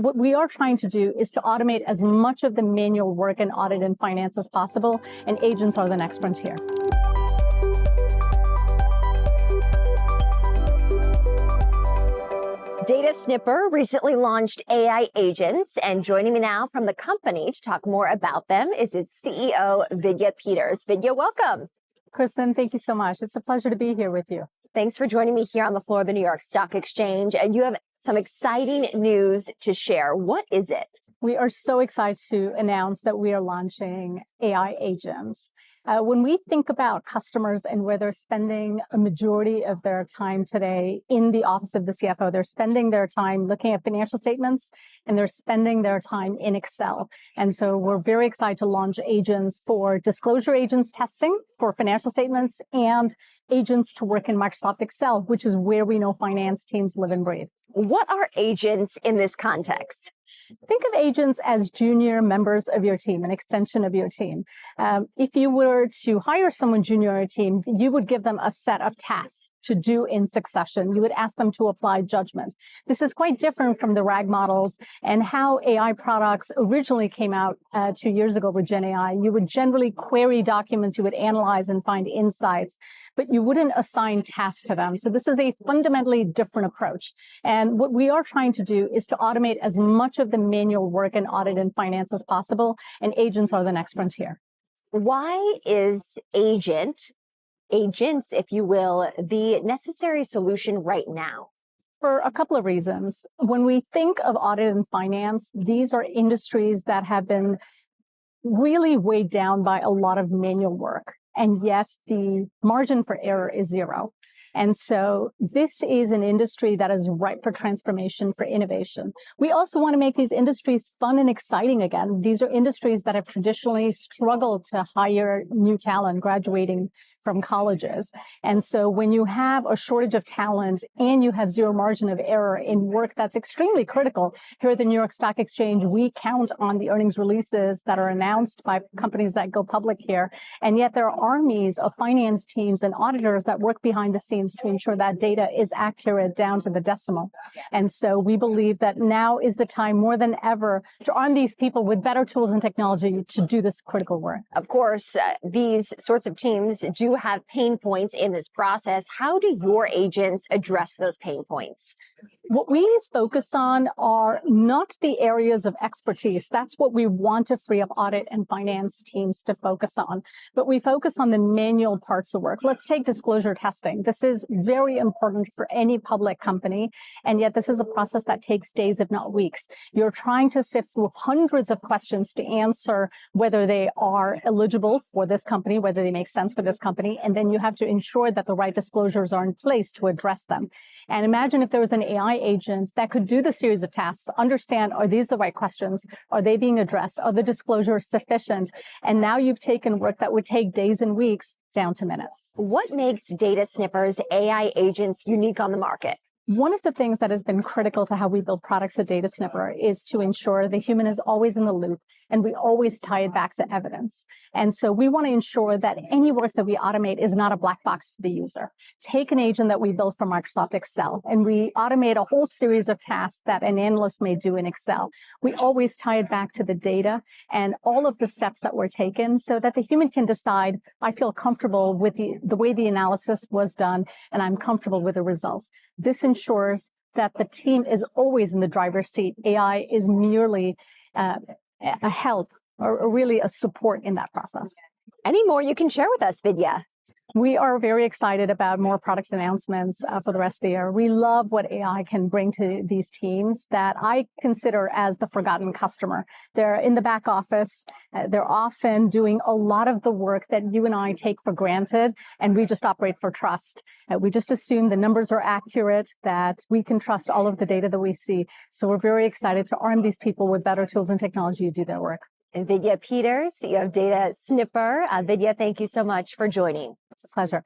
What we are trying to do is to automate as much of the manual work in audit and finance as possible, and agents are the next frontier. DataSnipper recently launched AI agents, and joining me now from the company to talk more about them is its CEO, Vidya Peters. Vidya, welcome. Kristen, thank you so much. It's a pleasure to be here with you. Thanks for joining me here on the floor of the New York Stock Exchange. And you have some exciting news to share. What is it? We are so excited to announce that we are launching AI agents. When we think about customers and where they're spending a majority of their time today in the office of the CFO, they're spending their time looking at financial statements and they're spending their time in Excel. And so we're very excited to launch agents for disclosure agents testing for financial statements and agents to work in Microsoft Excel, which is where we know finance teams live and breathe. What are agents in this context? Think of agents as junior members of your team, an extension of your team. If you were to hire someone junior on your team, you would give them a set of tasks to do in succession. You would ask them to apply judgment. This is quite different from the RAG models and how AI products originally came out 2 years ago with Gen AI. You would generally query documents, you would analyze and find insights, but you wouldn't assign tasks to them. So this is a fundamentally different approach. And what we are trying to do is to automate as much of the manual work in audit and finance as possible, and agents are the next frontier. Why is agents, if you will, the necessary solution right now? For a couple of reasons. When we think of audit and finance, these are industries that have been really weighed down by a lot of manual work, and yet the margin for error is zero. And so this is an industry that is ripe for transformation, for innovation. We also want to make these industries fun and exciting again. These are industries that have traditionally struggled to hire new talent graduating from colleges. And so when you have a shortage of talent and you have zero margin of error in work that's extremely critical, here at the New York Stock Exchange, we count on the earnings releases that are announced by companies that go public here. And yet there are armies of finance teams and auditors that work behind the scenes to ensure that data is accurate down to the decimal. And so we believe that now is the time more than ever to arm these people with better tools and technology to do this critical work. Of course, these sorts of teams do have pain points in this process. How do your agents address those pain points? What we focus on are not the areas of expertise. That's what we want to free up audit and finance teams to focus on. But we focus on the manual parts of work. Let's take disclosure testing. This is very important for any public company. And yet this is a process that takes days, if not weeks. You're trying to sift through hundreds of questions to answer whether they are eligible for this company, whether they make sense for this company. And then you have to ensure that the right disclosures are in place to address them. And imagine if there was an AI agent that could do the series of tasks, understand, are these the right questions? Are they being addressed? Are the disclosures sufficient? And now you've taken work that would take days and weeks down to minutes. What makes DataSnipper's AI agents unique on the market? One of the things that has been critical to how we build products at DataSnipper is to ensure the human is always in the loop and we always tie it back to evidence. And so we want to ensure that any work that we automate is not a black box to the user. Take an agent that we built for Microsoft Excel and we automate a whole series of tasks that an analyst may do in Excel. We always tie it back to the data and all of the steps that were taken so that the human can decide, I feel comfortable with the way the analysis was done and I'm comfortable with the results. This ensures that the team is always in the driver's seat. AI is merely a help or really a support in that process. Any more you can share with us, Vidya? We are very excited about more product announcements for the rest of the year. We love what AI can bring to these teams that I consider as the forgotten customer. They're in the back office. They're often doing a lot of the work that you and I take for granted, and we just operate for trust. We just assume the numbers are accurate, that we can trust all of the data that we see. So we're very excited to arm these people with better tools and technology to do their work. And Vidya Peters, CEO of DataSnipper. Vidya, thank you so much for joining. It's a pleasure.